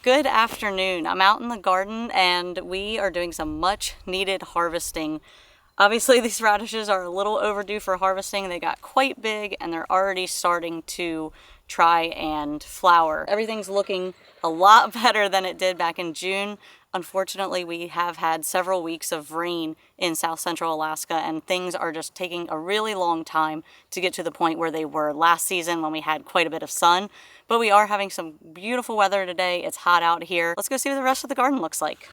Good afternoon. I'm out in the garden and we are doing some much needed harvesting. Obviously these radishes are a little overdue for harvesting. They got quite big and they're already starting to try and flower. Everything's looking a lot better than it did back in June. Unfortunately, we have had several weeks of rain in South Central Alaska and things are just taking a really long time to get to the point where they were last season when we had quite a bit of sun. But we are having some beautiful weather today. It's hot out here. Let's go see what the rest of the garden looks like.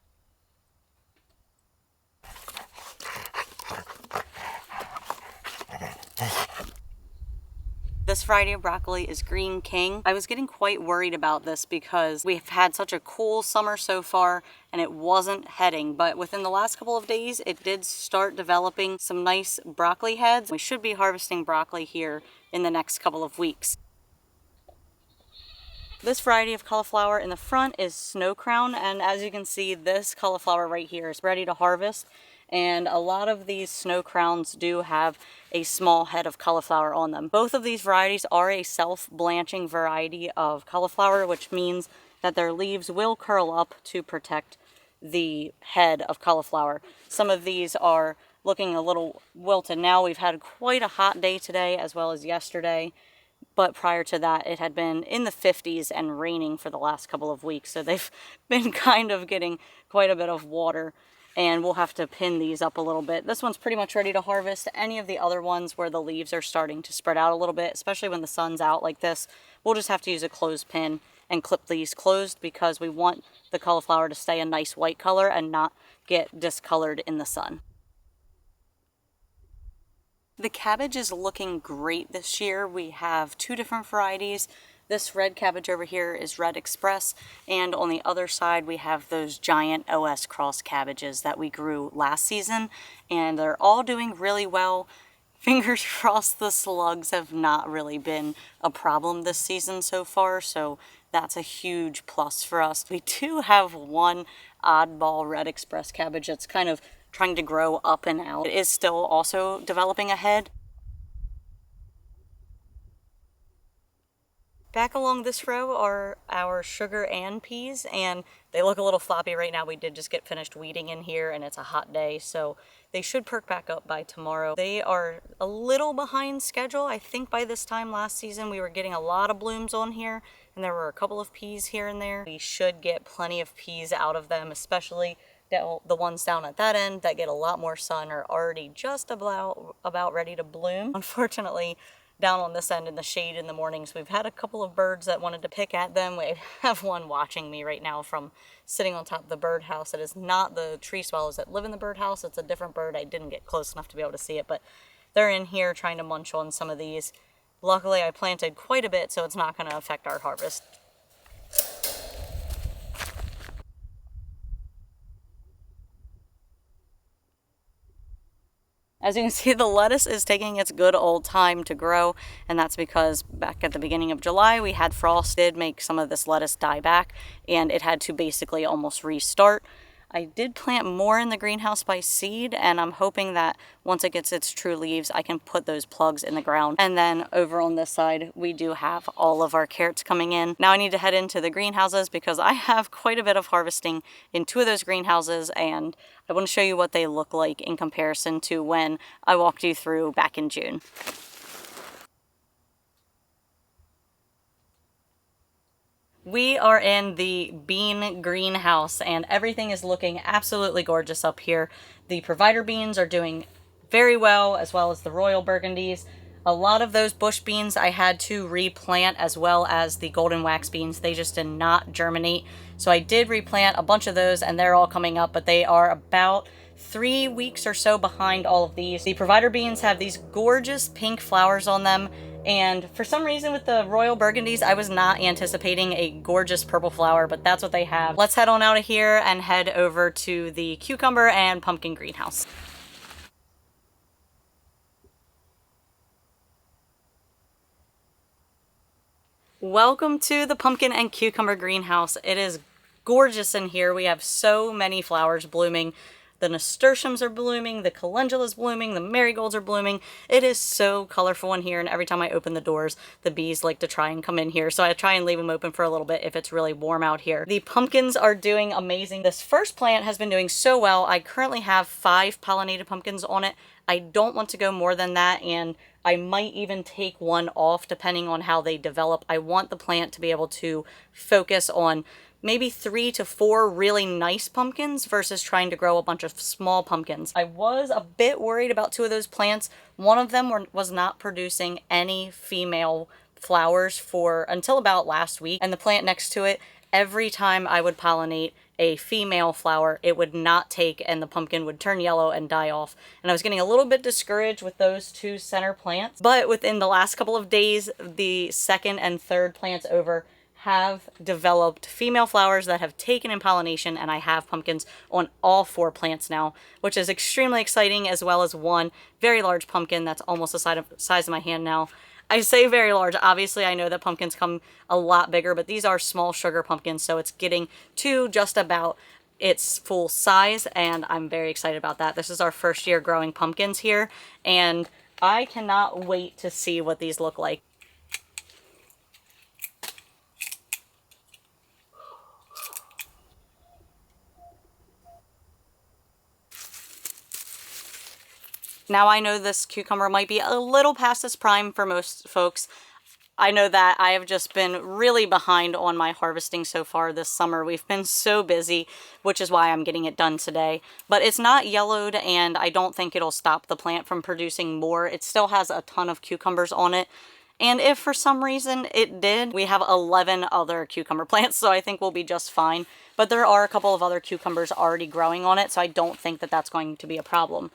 This variety of broccoli is Green King. I was getting quite worried about this because we've had such a cool summer so far and it wasn't heading, but within the last couple of days it did start developing some nice broccoli heads. We should be harvesting broccoli here in the next couple of weeks. This variety of cauliflower in the front is Snow Crown, and as you can see, this cauliflower right here is ready to harvest. And a lot of these snow crowns do have a small head of cauliflower on them. Both of these varieties are a self-blanching variety of cauliflower, which means that their leaves will curl up to protect the head of cauliflower. Some of these are looking a little wilted now. We've had quite a hot day today as well as yesterday, but prior to that it had been in the 50s and raining for the last couple of weeks, so they've been kind of getting quite a bit of water. And we'll have to pin these up a little bit. This one's pretty much ready to harvest. Any of the other ones where the leaves are starting to spread out a little bit, especially when the sun's out like this, we'll just have to use a clothespin and clip these closed because we want the cauliflower to stay a nice white color and not get discolored in the sun. The cabbage is looking great this year. We have two different varieties. This red cabbage over here is Red Express, and on the other side we have those giant OS cross cabbages that we grew last season, and they're all doing really well. Fingers crossed the slugs have not really been a problem this season so far, so that's a huge plus for us. We do have one oddball Red Express cabbage that's kind of trying to grow up and out. It is still also developing a head. Back along this row are our sugar and peas, and they look a little floppy right now. We did just get finished weeding in here and it's a hot day, so they should perk back up by tomorrow. They are a little behind schedule. I think by this time last season we were getting a lot of blooms on here and there were a couple of peas here and there. We should get plenty of peas out of them, especially the ones down at that end that get a lot more sun are already just about ready to bloom. Unfortunately, down on this end in the shade in the mornings, we've had a couple of birds that wanted to pick at them. We have one watching me right now from sitting on top of the birdhouse. It is not the tree swallows that live in the birdhouse. It's a different bird. I didn't get close enough to be able to see it, but they're in here trying to munch on some of these. Luckily, I planted quite a bit, so it's not going to affect our harvest. As you can see, the lettuce is taking its good old time to grow, and that's because back at the beginning of July we had frost did make some of this lettuce die back, and it had to basically almost restart. I did plant more in the greenhouse by seed, and I'm hoping that once it gets its true leaves, I can put those plugs in the ground. And then over on this side, we do have all of our carrots coming in. Now I need to head into the greenhouses because I have quite a bit of harvesting in two of those greenhouses, and I want to show you what they look like in comparison to when I walked you through back in June. We are in the bean greenhouse and everything is looking absolutely gorgeous up here. The provider beans are doing very well, as well as the royal burgundies. A lot of those bush beans I had to replant, as well as the golden wax beans. They just did not germinate. So I did replant a bunch of those and they're all coming up, but they are about 3 weeks or so behind all of these. The provider beans have these gorgeous pink flowers on them, and for some reason with the royal burgundies I was not anticipating a gorgeous purple flower, but that's what they have. Let's head on out of here and head over to the cucumber and pumpkin greenhouse. Welcome to the pumpkin and cucumber greenhouse. It is gorgeous in here. We have so many flowers blooming. The nasturtiums are blooming, the calendula's blooming, the marigolds are blooming. It is so colorful in here, and every time I open the doors, the bees like to try and come in here, so I try and leave them open for a little bit if it's really warm out here. The pumpkins are doing amazing. This first plant has been doing so well. I currently have 5 pollinated pumpkins on it. I don't want to go more than that, and I might even take one off depending on how they develop. I want the plant to be able to focus on maybe 3 to 4 really nice pumpkins versus trying to grow a bunch of small pumpkins. I was a bit worried about 2 of those plants. One of them was not producing any female flowers until about last week, and the plant next to it, every time I would pollinate a female flower, it would not take and the pumpkin would turn yellow and die off. And I was getting a little bit discouraged with those 2 center plants. But within the last couple of days, the second and third plants over have developed female flowers that have taken in pollination, and I have pumpkins on all 4 plants now, which is extremely exciting, as well as one very large pumpkin that's almost the size of my hand now. I say very large. Obviously, I know that pumpkins come a lot bigger, but these are small sugar pumpkins, so it's getting to just about its full size, and I'm very excited about that. This is our first year growing pumpkins here, and I cannot wait to see what these look like. Now I know this cucumber might be a little past its prime for most folks. I know that I have just been really behind on my harvesting so far this summer. We've been so busy, which is why I'm getting it done today. But it's not yellowed, and I don't think it'll stop the plant from producing more. It still has a ton of cucumbers on it. And if for some reason it did, we have 11 other cucumber plants, so I think we'll be just fine. But there are a couple of other cucumbers already growing on it, so I don't think that that's going to be a problem.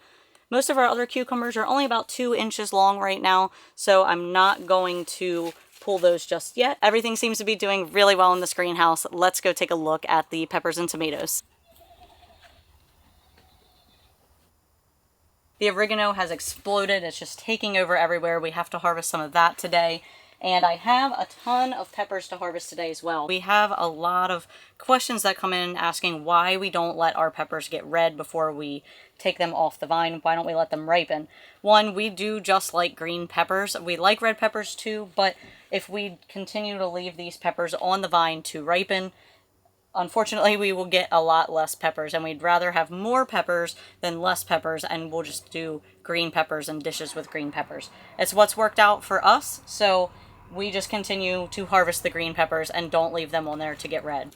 Most of our other cucumbers are only about 2 inches long right now, so I'm not going to pull those just yet. Everything seems to be doing really well in this greenhouse. Let's go take a look at the peppers and tomatoes. The oregano has exploded. It's just taking over everywhere. We have to harvest some of that today. And I have a ton of peppers to harvest today as well. We have a lot of questions that come in asking why we don't let our peppers get red before we take them off the vine. Why don't we let them ripen? One, we do just like green peppers. We like red peppers too, but if we continue to leave these peppers on the vine to ripen, unfortunately, we will get a lot less peppers, and we'd rather have more peppers than less peppers, and we'll just do green peppers and dishes with green peppers. It's what's worked out for us, so we just continue to harvest the green peppers and don't leave them on there to get red.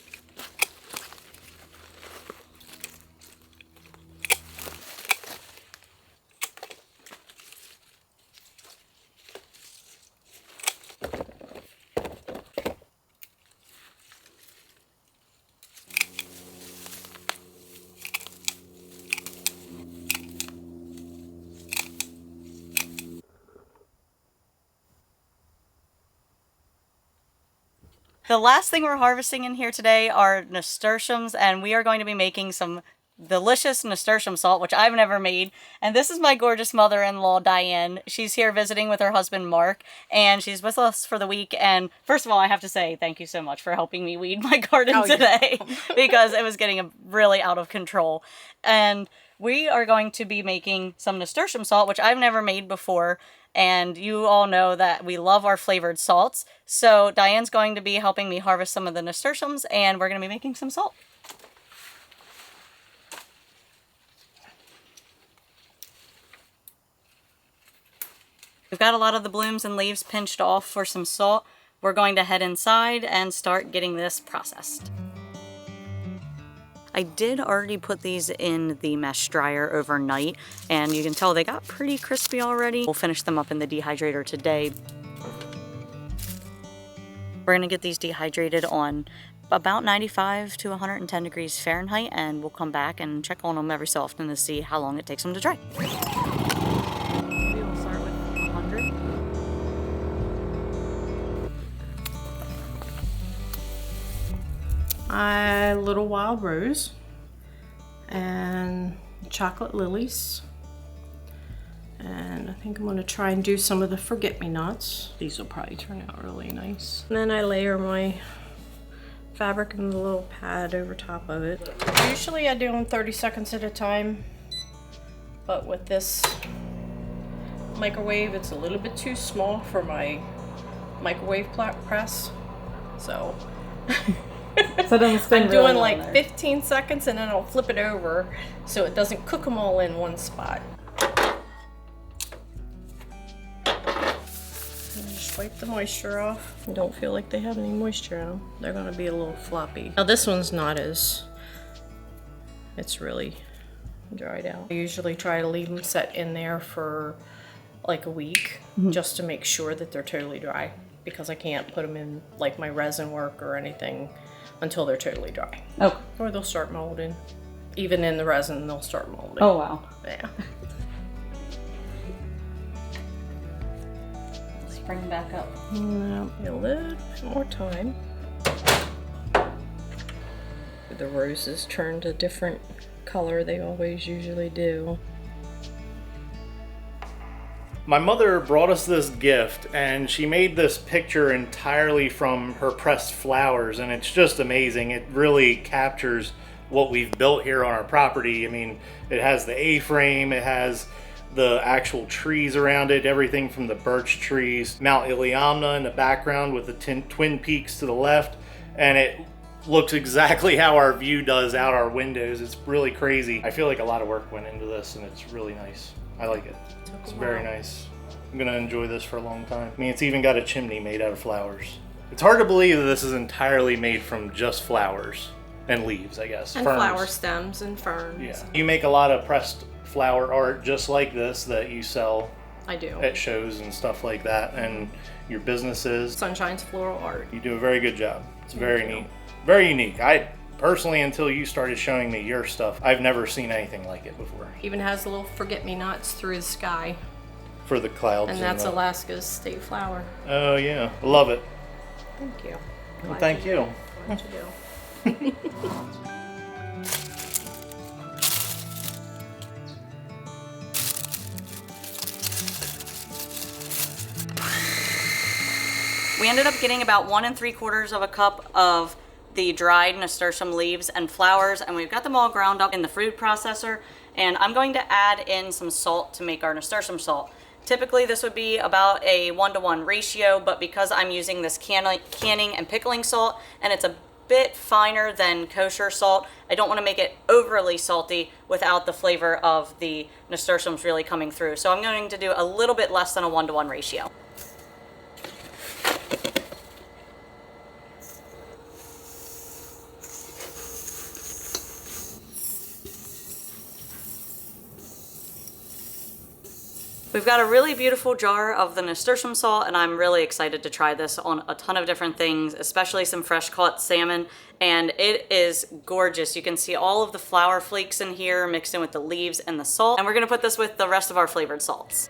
The last thing we're harvesting in here today are nasturtiums, and we are going to be making some delicious nasturtium salt, which I've never made. And this is my gorgeous mother-in-law, Diane. She's here visiting with her husband, Mark, and she's with us for the week. And first of all, I have to say thank you so much for helping me weed my garden today because it was getting really out of control. And we are going to be making some nasturtium salt, which I've never made before. And you all know that we love our flavored salts. So Diane's going to be helping me harvest some of the nasturtiums, and we're going to be making some salt. We've got a lot of the blooms and leaves pinched off for some salt. We're going to head inside and start getting this processed. I did already put these in the mesh dryer overnight, and you can tell they got pretty crispy already. We'll finish them up in the dehydrator today. We're going to get these dehydrated on about 95 to 110 degrees Fahrenheit, and we'll come back and check on them every so often to see how long it takes them to dry. Maybe we'll start with 100. My little wild rose and chocolate lilies, and I think I'm going to try and do some of the forget-me-nots. These will probably turn out really nice. And then I layer my fabric and the little pad over top of it. Usually I do them 30 seconds at a time, but with this microwave, it's a little bit too small for my microwave press. So, So it doesn't spin I'm really doing well like there. 15 seconds and then I'll flip it over so it doesn't cook them all in one spot. And just wipe the moisture off. I don't feel like they have any moisture in them. They're gonna be a little floppy. Now this one's not as, it's really dried out. I usually try to leave them set in there for like a week just to make sure that they're totally dry, because I can't put them in like my resin work or anything until they're totally dry. Okay. Or they'll start molding. Even in the resin, they'll start molding. Oh wow. Yeah. Spring back up. No, a little bit more time. The roses turned a different color. They always usually do. My mother brought us this gift, and she made this picture entirely from her pressed flowers, and it's just amazing. It really captures what we've built here on our property. I mean, it has the A-frame, it has the actual trees around it, everything from the birch trees, Mount Iliamna in the background with the Twin Peaks to the left, and it looks exactly how our view does out our windows. It's really crazy. I feel like a lot of work went into this, and it's really nice. I like it. It's very nice. I'm gonna enjoy this for a long time. I mean, it's even got a chimney made out of flowers. It's hard to believe that this is entirely made from just flowers and leaves, I guess. And Ferns. flower stems and ferns. Yeah. You make a lot of pressed flower art just like this that you sell I do. at shows and stuff like that, and your businesses. Sunshine's Floral Art. You do a very good job. It's very neat. Very unique. I personally, until you started showing me your stuff, I've never seen anything like it before. Even has little forget-me-nots through the sky. For the clouds. And that's the... Alaska's state flower. Oh yeah, I love it. Thank you. Well, thank you. Glad you do. We ended up getting about 1 3/4 cup of the dried nasturtium leaves and flowers, and we've got them all ground up in the food processor, and I'm going to add in some salt to make our nasturtium salt. Typically this would be about a 1-to-1 ratio, but because I'm using this canning and pickling salt and it's a bit finer than kosher salt, I don't want to make it overly salty without the flavor of the nasturtiums really coming through. So I'm going to do a little bit less than a 1-to-1 ratio. We've got a really beautiful jar of the nasturtium salt, and I'm really excited to try this on a ton of different things, especially some fresh caught salmon, and it is gorgeous. You can see all of the flour flakes in here mixed in with the leaves and the salt, and we're gonna put this with the rest of our flavored salts.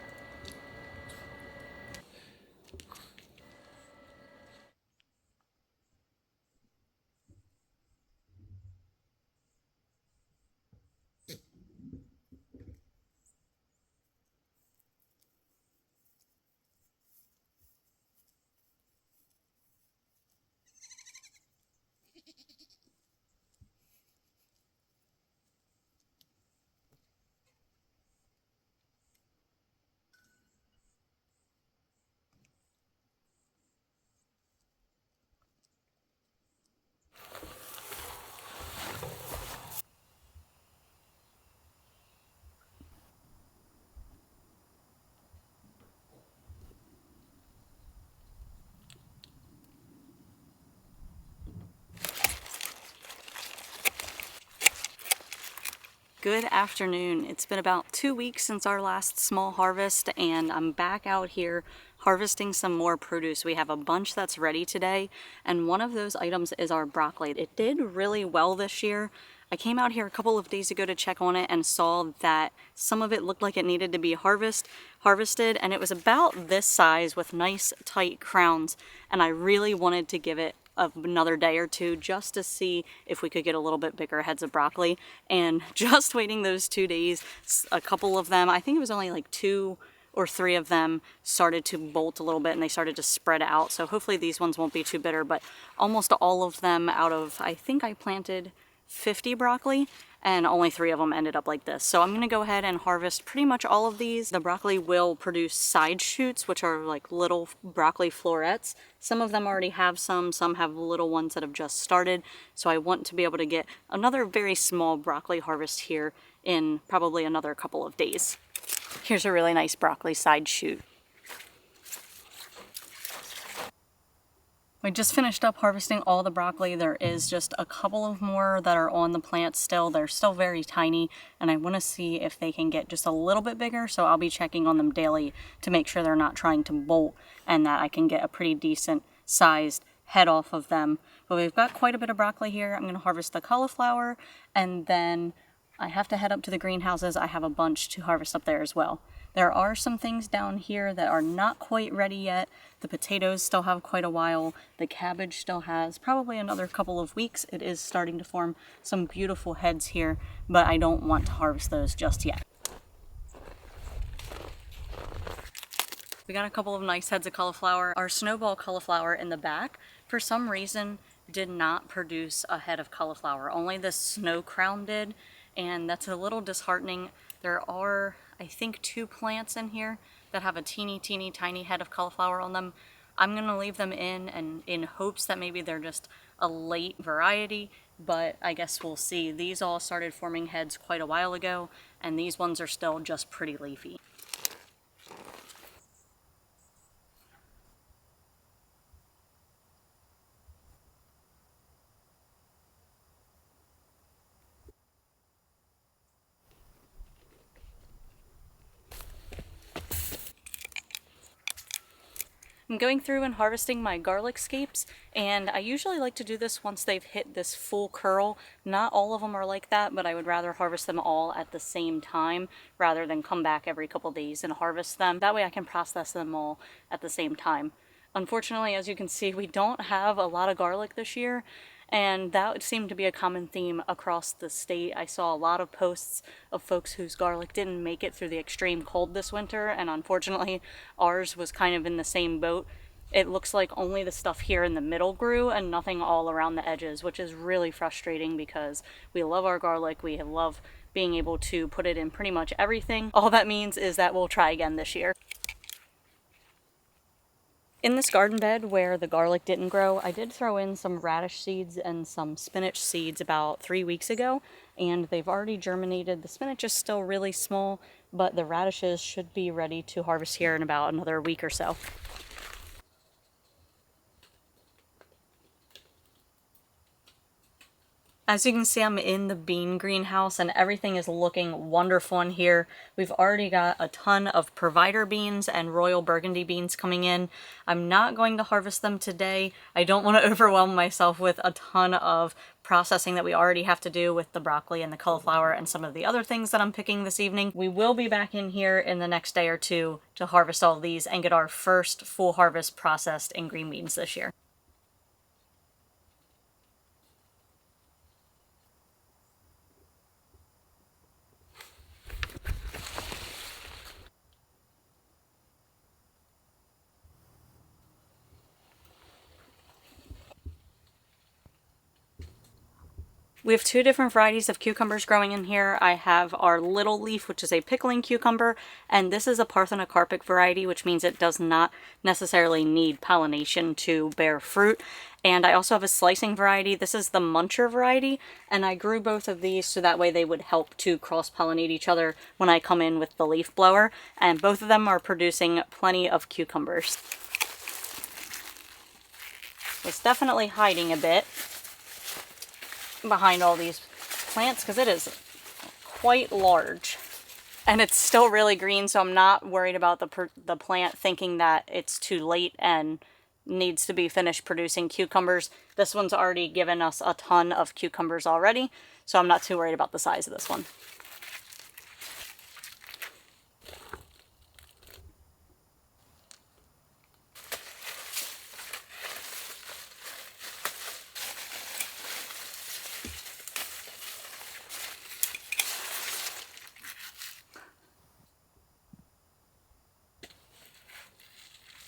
Good afternoon. It's been about 2 weeks since our last small harvest, and I'm back out here harvesting some more produce. We have a bunch that's ready today, and one of those items is our broccoli. It did really well this year. I came out here a couple of days ago to check on it and saw that some of it looked like it needed to be harvested, and it was about this size with nice tight crowns, and I really wanted to give it another day or two just to see if we could get a little bit bigger heads of broccoli. And just waiting those 2 days, a couple of them, I think it was only like 2 or 3 of them started to bolt a little bit and they started to spread out. So hopefully these ones won't be too bitter, but almost all of them out of, I think I planted 50 broccoli, and only 3 of them ended up like this. So I'm going to go ahead and harvest pretty much all of these. The broccoli will produce side shoots, which are like little broccoli florets. Some of them already have some have little ones that have just started. So I want to be able to get another very small broccoli harvest here in probably another couple of days. Here's a really nice broccoli side shoot. We just finished up harvesting all the broccoli. There is just a couple of more that are on the plant still. They're still very tiny, and I want to see if they can get just a little bit bigger, so I'll be checking on them daily to make sure they're not trying to bolt and that I can get a pretty decent sized head off of them. But we've got quite a bit of broccoli here. I'm going to harvest the cauliflower, and then I have to head up to the greenhouses. I have a bunch to harvest up there as well. There are some things down here that are not quite ready yet. The potatoes still have quite a while. The cabbage still has probably another couple of weeks. It is starting to form some beautiful heads here, but I don't want to harvest those just yet. We got a couple of nice heads of cauliflower. Our snowball cauliflower in the back, for some reason, did not produce a head of cauliflower. Only the snow crown did, and that's a little disheartening. There are, I think, 2 plants in here that have a teeny tiny head of cauliflower on them. I'm gonna leave them in hopes that maybe they're just a late variety, but I guess we'll see. These all started forming heads quite a while ago, and these ones are still just pretty leafy. I'm going through and harvesting my garlic scapes, and I usually like to do this once they've hit this full curl. Not all of them are like that, but I would rather harvest them all at the same time rather than come back every couple days and harvest them. That way I can process them all at the same time. Unfortunately, as you can see, we don't have a lot of garlic this year, and that seemed to be a common theme across the state. I saw a lot of posts of folks whose garlic didn't make it through the extreme cold this winter, and unfortunately ours was kind of in the same boat. It looks like only the stuff here in the middle grew and nothing all around the edges, which is really frustrating because we love our garlic. We love being able to put it in pretty much everything. All that means is that we'll try again this year. In this garden bed where the garlic didn't grow, I did throw in some radish seeds and some spinach seeds about 3 weeks ago, and they've already germinated. The spinach is still really small, but the radishes should be ready to harvest here in about another week or so. As you can see, I'm in the bean greenhouse and everything is looking wonderful in here. We've already got a ton of provider beans and royal burgundy beans coming in. I'm not going to harvest them today. I don't want to overwhelm myself with a ton of processing that we already have to do with the broccoli and the cauliflower and some of the other things that I'm picking this evening. We will be back in here in the next day or two to harvest all of these and get our first full harvest processed in green beans this year. We have 2 different varieties of cucumbers growing in here. I have our little leaf, which is a pickling cucumber, and this is a parthenocarpic variety, which means it does not necessarily need pollination to bear fruit. And I also have a slicing variety. This is the muncher variety, and I grew both of these so that way they would help to cross-pollinate each other when I come in with the leaf blower, and both of them are producing plenty of cucumbers. It's definitely hiding a bit behind all these plants because it is quite large and it's still really green, so I'm not worried about the plant thinking that it's too late and needs to be finished producing cucumbers. This one's already given us a ton of cucumbers already, so I'm not too worried about the size of this one.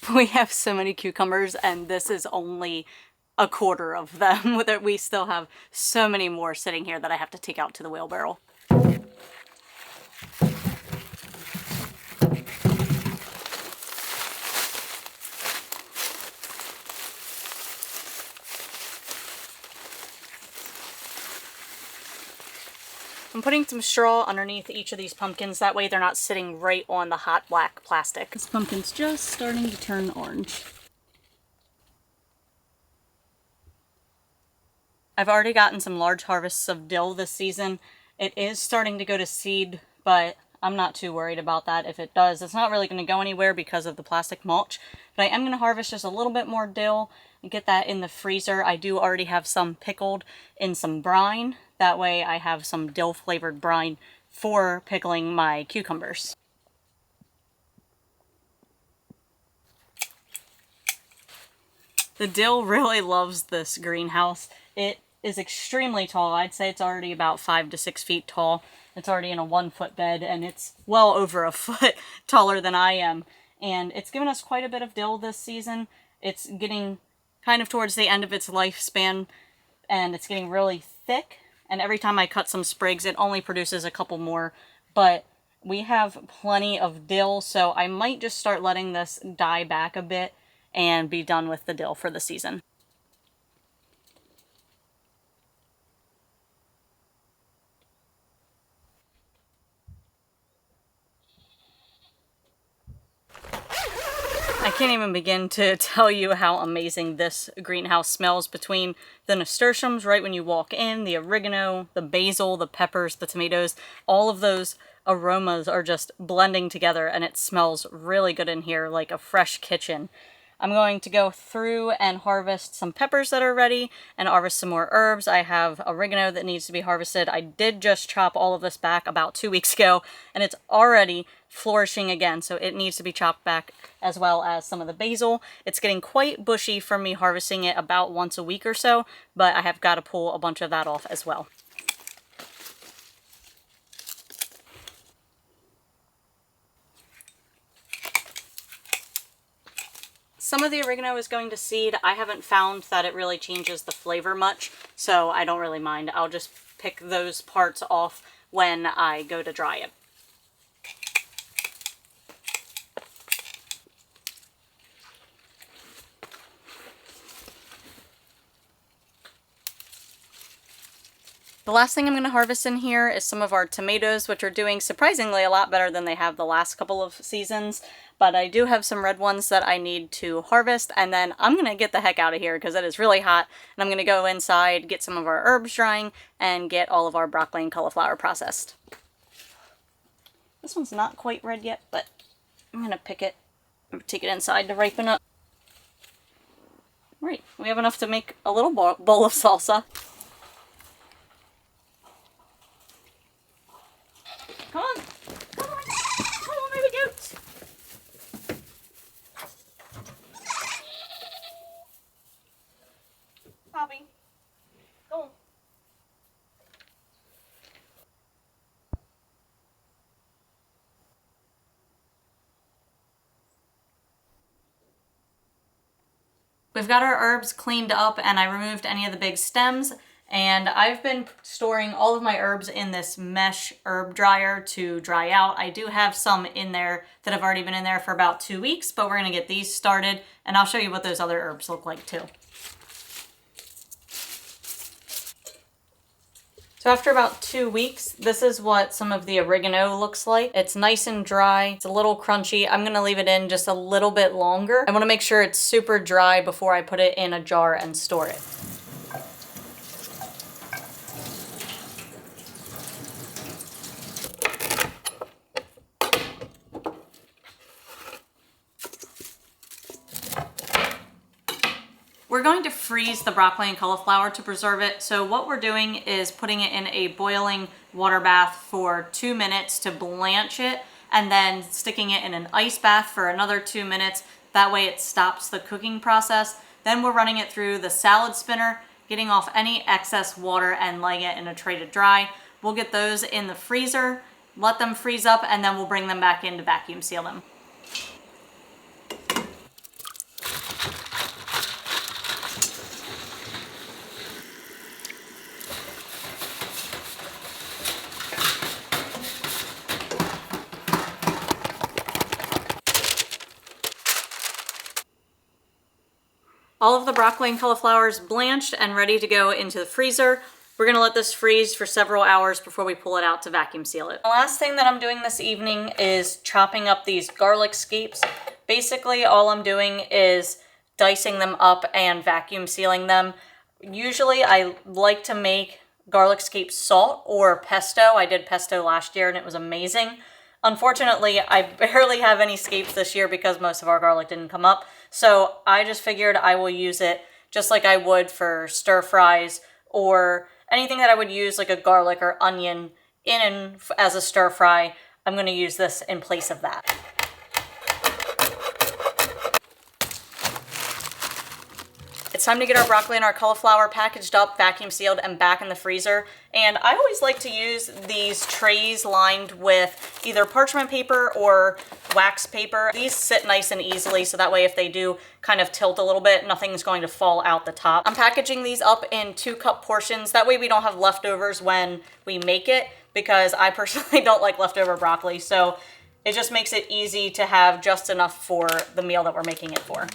We have so many cucumbers and this is only a quarter of them. We still have so many more sitting here that I have to take out to the wheelbarrow. I'm putting some straw underneath each of these pumpkins, that way they're not sitting right on the hot black plastic. This pumpkin's just starting to turn orange. I've already gotten some large harvests of dill this season. It is starting to go to seed, but I'm not too worried about that. If it does, it's not really going to go anywhere because of the plastic mulch. But I am going to harvest just a little bit more dill and get that in the freezer. I do already have some pickled in some brine. That way I have some dill flavored brine for pickling my cucumbers. The dill really loves this greenhouse. It is extremely tall. I'd say it's already about 5 to 6 feet tall. It's already in a 1-foot bed and it's well over a foot taller than I am. And it's given us quite a bit of dill this season. It's getting kind of towards the end of its lifespan and it's getting really thick. And every time I cut some sprigs, it only produces a couple more. But we have plenty of dill, so I might just start letting this die back a bit and be done with the dill for the season. I can't even begin to tell you how amazing this greenhouse smells, between the nasturtiums right when you walk in, the oregano, the basil, the peppers, the tomatoes. All of those aromas are just blending together and it smells really good in here, like a fresh kitchen. I'm going to go through and harvest some peppers that are ready and harvest some more herbs. I have oregano that needs to be harvested. I did just chop all of this back about 2 weeks ago and it's already flourishing again, so it needs to be chopped back, as well as some of the basil. It's getting quite bushy from me harvesting it about once a week or so, but I have got to pull a bunch of that off as well. Some of the oregano is going to seed. I haven't found that it really changes the flavor much, so I don't really mind. I'll just pick those parts off when I go to dry it. The last thing I'm going to harvest in here is some of our tomatoes, which are doing surprisingly a lot better than they have the last couple of seasons. But I do have some red ones that I need to harvest, and then I'm going to get the heck out of here because it is really hot, and I'm going to go inside, get some of our herbs drying, and get all of our broccoli and cauliflower processed. This one's not quite red yet, but I'm going to pick it and take it inside to ripen up. Right, we have enough to make a little bowl of salsa. Come on! Come on! Come on, baby goats! Poppy. Go on. We've got our herbs cleaned up and I removed any of the big stems. And I've been storing all of my herbs in this mesh herb dryer to dry out. I do have some in there that have already been in there for about 2 weeks, but we're gonna get these started and I'll show you what those other herbs look like too. So after about 2 weeks, this is what some of the oregano looks like. It's nice and dry, it's a little crunchy. I'm gonna leave it in just a little bit longer. I wanna make sure it's super dry before I put it in a jar and store it. We're going to freeze the broccoli and cauliflower to preserve it. So what we're doing is putting it in a boiling water bath for 2 minutes to blanch it, and then sticking it in an ice bath for another 2 minutes. That way it stops the cooking process. Then we're running it through the salad spinner, getting off any excess water and laying it in a tray to dry. We'll get those in the freezer, let them freeze up, and then we'll bring them back in to vacuum seal them. All of the broccoli and cauliflower is blanched and ready to go into the freezer. We're gonna let this freeze for several hours before we pull it out to vacuum seal it. The last thing that I'm doing this evening is chopping up these garlic scapes. Basically, all I'm doing is dicing them up and vacuum sealing them. Usually I like to make garlic scape salt or pesto. I did pesto last year and it was amazing. Unfortunately, I barely have any scapes this year because most of our garlic didn't come up. So I just figured I will use it just like I would for stir fries or anything that I would use like a garlic or onion in as a stir fry. I'm going to use this in place of that. It's time to get our broccoli and our cauliflower packaged up, vacuum sealed, and back in the freezer. And I always like to use these trays lined with either parchment paper or wax paper. These sit nice and easily, so that way if they do kind of tilt a little bit, nothing's going to fall out the top. I'm packaging these up in 2-cup portions. That way we don't have leftovers when we make it, because I personally don't like leftover broccoli. So it just makes it easy to have just enough for the meal that we're making it for.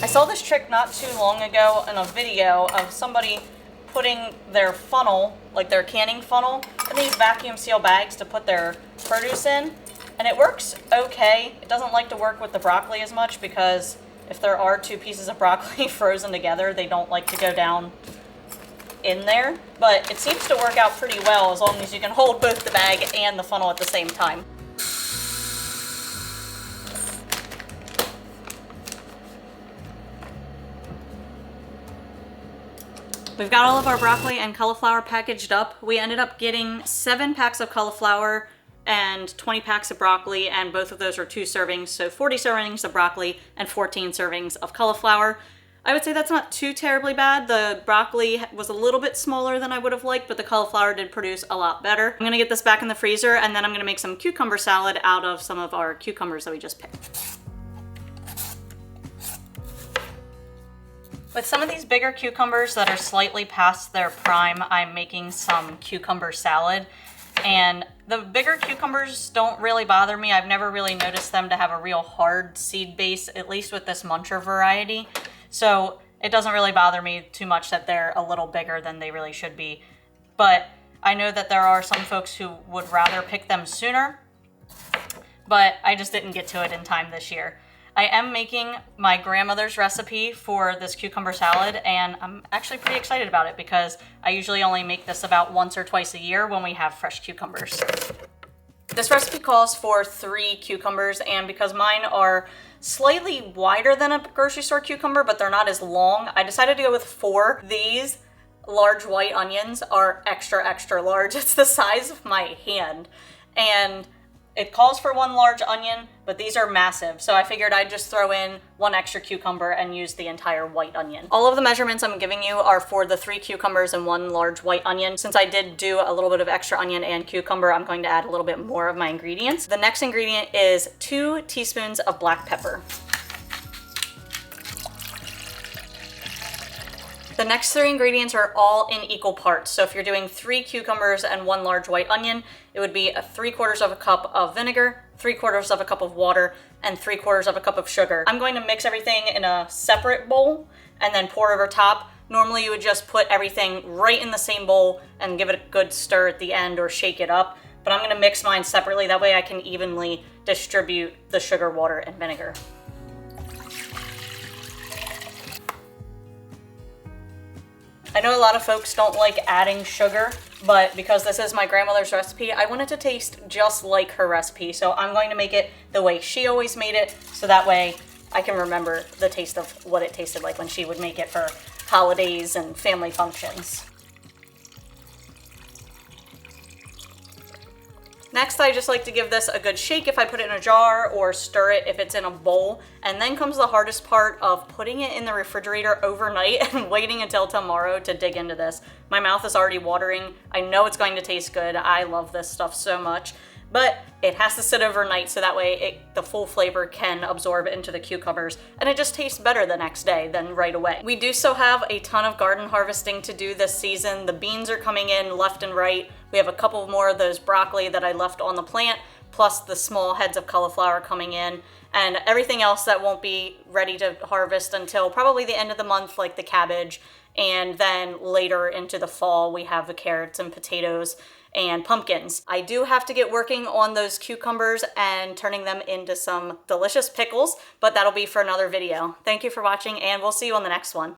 I saw this trick not too long ago in a video of somebody putting their funnel, like their canning funnel, in these vacuum seal bags to put their produce in. And it works okay. It doesn't like to work with the broccoli as much because if there are 2 pieces of broccoli frozen together, they don't like to go down in there. But it seems to work out pretty well as long as you can hold both the bag and the funnel at the same time. We've got all of our broccoli and cauliflower packaged up. We ended up getting 7 packs of cauliflower and 20 packs of broccoli, and both of those are 2 servings, so 40 servings of broccoli and 14 servings of cauliflower. I would say that's not too terribly bad. The broccoli was a little bit smaller than I would have liked, but the cauliflower did produce a lot better. I'm gonna get this back in the freezer, and then I'm gonna make some cucumber salad out of some of our cucumbers that we just picked. With some of these bigger cucumbers that are slightly past their prime, I'm making some cucumber salad. And the bigger cucumbers don't really bother me. I've never really noticed them to have a real hard seed base, at least with this muncher variety. So it doesn't really bother me too much that they're a little bigger than they really should be. But I know that there are some folks who would rather pick them sooner, but I just didn't get to it in time this year. I am making my grandmother's recipe for this cucumber salad, and I'm actually pretty excited about it because I usually only make this about once or twice a year when we have fresh cucumbers. This recipe calls for 3 cucumbers, and because mine are slightly wider than a grocery store cucumber, but they're not as long, I decided to go with 4. These large white onions are extra, extra large. It's the size of my hand, and it calls for 1 large onion, but these are massive, so I figured I'd just throw in 1 extra cucumber and use the entire white onion. All of the measurements I'm giving you are for the 3 cucumbers and 1 large white onion. Since I did do a little bit of extra onion and cucumber, I'm going to add a little bit more of my ingredients. The next ingredient is 2 teaspoons of black pepper. The next 3 ingredients are all in equal parts. So if you're doing 3 cucumbers and 1 large white onion, it would be 3/4 of a cup of vinegar, 3/4 of a cup of water, and 3/4 of a cup of sugar. I'm going to mix everything in a separate bowl and then pour over top. Normally you would just put everything right in the same bowl and give it a good stir at the end or shake it up. But I'm going to mix mine separately. That way I can evenly distribute the sugar, water, and vinegar. I know a lot of folks don't like adding sugar, but because this is my grandmother's recipe, I want it to taste just like her recipe. So I'm going to make it the way she always made it, so that way I can remember the taste of what it tasted like when she would make it for holidays and family functions. Next, I just like to give this a good shake if I put it in a jar or stir it if it's in a bowl. And then comes the hardest part of putting it in the refrigerator overnight and waiting until tomorrow to dig into this. My mouth is already watering. I know it's going to taste good. I love this stuff so much. But it has to sit overnight so that way the full flavor can absorb into the cucumbers, and it just tastes better the next day than right away. We do still have a ton of garden harvesting to do this season. The beans are coming in left and right. We have a couple more of those broccoli that I left on the plant, plus plus the small heads of cauliflower coming in, and everything else that won't be ready to harvest until probably the end of the month, like the cabbage, and then later into the fall we have the carrots and potatoes and pumpkins. I do have to get working on those cucumbers and turning them into some delicious pickles, but that'll be for another video. Thank you for watching, and we'll see you on the next one.